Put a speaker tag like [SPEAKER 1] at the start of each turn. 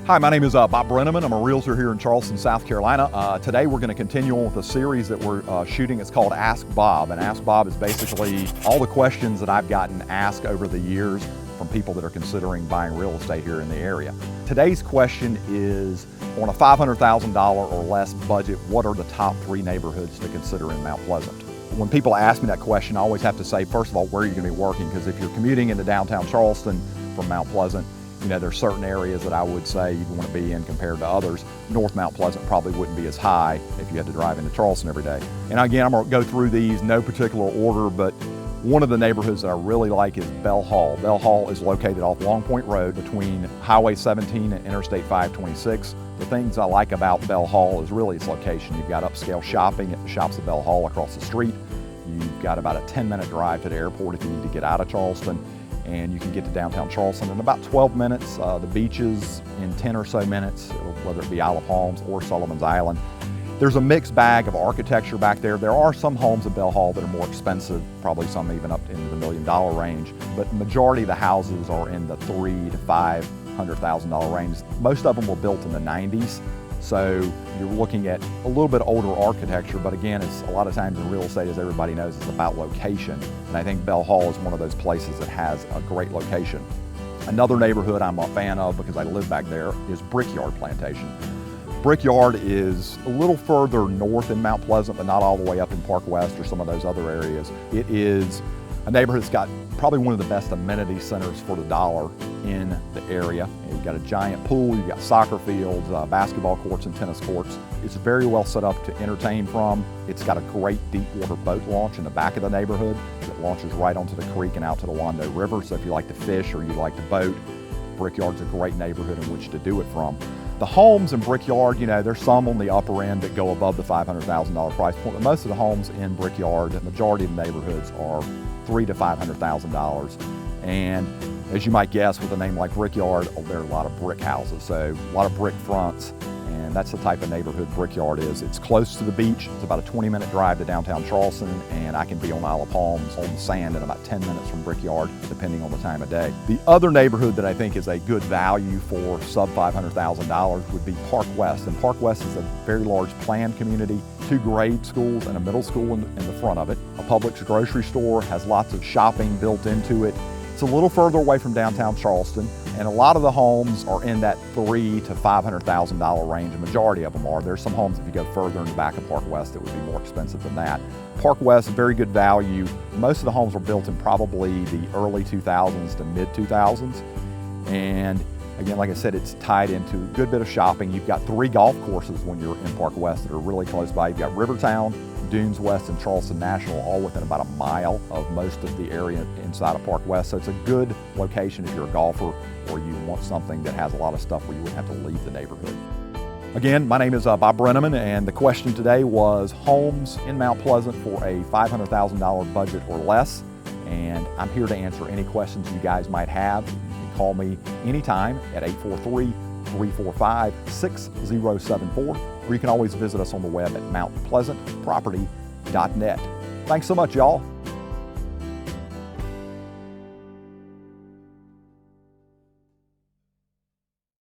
[SPEAKER 1] Hi, my name is Bob Brenneman. I'm a realtor here in Charleston, South Carolina. Today we're going to continue on with a series that we're shooting. It's called Ask Bob, and Ask Bob is basically all the questions that I've gotten asked over the years from people that are considering buying real estate here in the area. Today's question is, on a $500,000 or less budget, what are the top 3 neighborhoods to consider in Mount Pleasant? When people ask me that question, I always have to say, first of all, where are you going to be working? Because if you're commuting into downtown Charleston from Mount Pleasant, you know, there's certain areas that I would say you'd want to be in compared to others. North Mount Pleasant probably wouldn't be as high if you had to drive into Charleston every day. And again, I'm going to go through these, no particular order, but one of the neighborhoods that I really like is Bell Hall. Bell Hall is located off Long Point Road between Highway 17 and Interstate 526. The things I like about Bell Hall is really its location. You've got upscale shopping at the Shops at Bell Hall across the street. You've got about a 10-minute drive to the airport if you need to get out of Charleston. And you can get to downtown Charleston in about 12 minutes. The beaches in 10 or so minutes, whether it be Isle of Palms or Sullivan's Island. There's a mixed bag of architecture back there. There are some homes at Bell Hall that are more expensive, probably some even up into the $1 million range, but the majority of the houses are in the $300,000 to $500,000 range. Most of them were built in the 90s. So you're looking at a little bit older architecture, but again, it's a lot of times in real estate, as everybody knows, it's about location. And I think Bell Hall is one of those places that has a great location. Another neighborhood I'm a fan of because I live back there is Brickyard Plantation. Brickyard is a little further north in Mount Pleasant, but not all the way up in Park West or some of those other areas. It is a neighborhood that's got probably one of the best amenity centers for the dollar in the area. You've got a giant pool, you've got soccer fields, basketball courts and tennis courts. It's very well set up to entertain from. It's got a great deep water boat launch in the back of the neighborhood that launches right onto the creek and out to the Wando River. So if you like to fish or you like to boat, Brickyard's a great neighborhood in which to do it from. The homes in Brickyard, you know, there's some on the upper end that go above the $500,000 price point, but most of the homes in Brickyard, the majority of the neighborhoods are $300,000 to $500,000. And as you might guess, with a name like Brickyard, there are a lot of brick houses, so a lot of brick fronts, and that's the type of neighborhood Brickyard is. It's close to the beach. It's about a 20-minute drive to downtown Charleston, and I can be on Isle of Palms on the sand in about 10 minutes from Brickyard, depending on the time of day. The other neighborhood that I think is a good value for sub $500,000 would be Park West, and Park West is a very large planned community, 2 grade schools and a middle school in the front of it. A Publix grocery store, has lots of shopping built into it. It's a little further away from downtown Charleston, and a lot of the homes are in that $300,000 to $500,000 range. The majority of them are. There's some homes, if you go further in the back of Park West, that would be more expensive than that. Park West, very good value. Most of the homes were built in probably the early 2000s to mid 2000s. And again, like I said, it's tied into a good bit of shopping. You've got 3 golf courses when you're in Park West that are really close by. You've got Rivertown, Dunes West, and Charleston National, all within about a mile of most of the area inside of Park West. So it's a good location if you're a golfer or you want something that has a lot of stuff where you wouldn't have to leave the neighborhood. Again, my name is Bob Brenneman, and the question today was homes in Mount Pleasant for a $500,000 budget or less. And I'm here to answer any questions you guys might have. You can call me anytime at 843-345-6074, or you can always visit us on the web at mountpleasantproperty.net. Thanks so much, y'all.